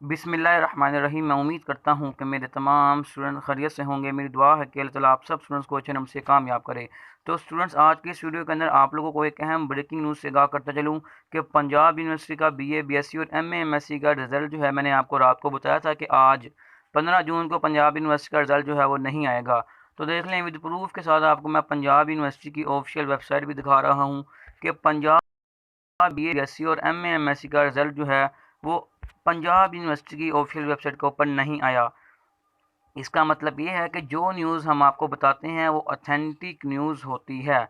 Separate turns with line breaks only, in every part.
बिस्मिल्लाहिर्रहमानिर्रहीम। मैं उम्मीद करता हूँ कि मेरे तमाम स्टूडेंट खैरियत से होंगे। मेरी दुआ है कि अल्लाह ताला आप सब स्टूडेंट्स को अच्छे नंबर से कामयाब करे। तो स्टूडेंट्स, आज की इस वीडियो के अंदर आप लोगों को एक अहम ब्रेकिंग न्यूज़ से आगाह करता चलूँ कि पंजाब यूनिवर्सिटी का BA BSc और MA MSc का रिज़ल्ट जो है, मैंने आपको रात को बताया था कि आज 15 जून को पंजाब यूनिवर्सिटी का रिज़ल्ट जो है वो नहीं आएगा। तो देख लें, विद प्रूफ के साथ आपको मैं पंजाब यूनिवर्सिटी की ऑफिशियल वेबसाइट भी दिखा रहा हूँ कि पंजाब BA BSc और MA MSc का रिज़ल्ट जो है वो पंजाब यूनिवर्सिटी की ऑफिशियल वेबसाइट के ऊपर नहीं आया। इसका मतलब ये है कि जो न्यूज़ हम आपको बताते हैं वो ऑथेंटिक न्यूज़ होती है।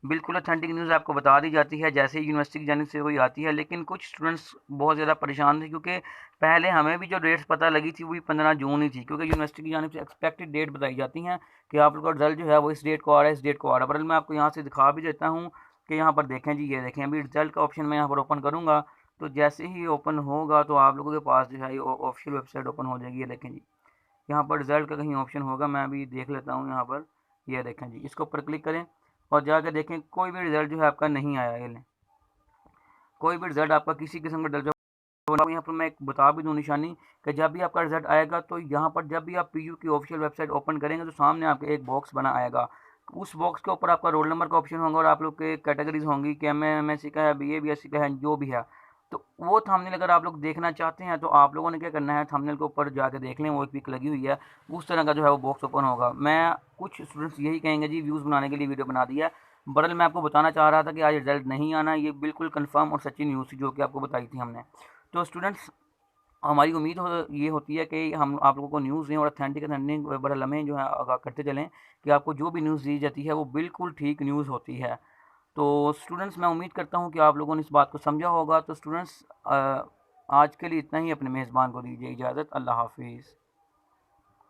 बिल्कुल ऑथेंटिक न्यूज़ आपको बता दी जाती है जैसे ही यूनिवर्सिटी की जानिब से कोई आती है। लेकिन कुछ स्टूडेंट्स बहुत ज़्यादा परेशान थे, क्योंकि पहले हमें भी जो डेट्स पता लगी थी वो भी 15 जून ही थी, क्योंकि यूनिवर्सिटी की जानिब से एक्सपेक्टेड डेट बताई जाती हैं कि आप लोग का रिजल्ट जो है वो इस डेट को आ रहा है, इस डेट को आ रहा है। पर मैं आपको यहाँ से दिखा भी देता हूँ कि यहाँ पर देखें जी, ये देखें, अभी रिजल्ट का ऑप्शन मैं यहाँ पर ओपन करूँगा। तो जैसे ही ओपन होगा तो आप लोगों के पास जो है ऑफिशियल वेबसाइट ओपन हो जाएगी। ये देखें जी, यहाँ पर रिज़ल्ट का कहीं ऑप्शन होगा, मैं अभी देख लेता हूँ। यहाँ पर ये देखें जी, इसके ऊपर क्लिक करें और जाकर देखें कोई भी रिज़ल्ट जो है आपका नहीं आया। ये लें, कोई भी रिज़ल्ट आपका किसी किस्म का रिजल्ट। यहाँ पर मैं एक बता भी दूँ निशानी कि जब भी आपका रिज़ल्ट आएगा तो यहाँ पर जब भी आप PU की ऑफिशियल वेबसाइट ओपन करेंगे तो सामने आपके एक बॉक्स बना आएगा। उस बॉक्स के ऊपर आपका रोल नंबर का ऑप्शन होगा और आप लोग के कैटेगरीज होंगी कि MA MSc का है, BA BSc का है, जो भी है। तो वो थंबनेल अगर आप लोग देखना चाहते हैं तो आप लोगों ने क्या करना है, थंबनेल के ऊपर जाके देख लें, वो एक पिक लगी हुई है, उस तरह का जो है वो बॉक्स ओपन होगा। मैं कुछ स्टूडेंट्स यही कहेंगे जी, व्यूज़ बनाने के लिए वीडियो बना दी है। बरल मैं आपको बताना चाह रहा था कि आज रिजल्ट नहीं आना, ये बिल्कुल कंफर्म और सच्ची न्यूज़ थी जो कि आपको बताई थी हमने। तो स्टूडेंट्स, हमारी उम्मीद ये होती है कि हम आप लोगों को न्यूज़ दें और ऑथेंटिक बड़ा लम्हे जो है आगाह करते चलें कि आपको जो भी न्यूज़ दी जाती है वो बिल्कुल ठीक न्यूज़ होती है। तो स्टूडेंट्स, मैं उम्मीद करता हूँ कि आप लोगों ने इस बात को समझा होगा। तो स्टूडेंट्स, आज के लिए इतना ही। अपने मेज़बान को दीजिए इजाज़त। अल्लाह हाफिज़।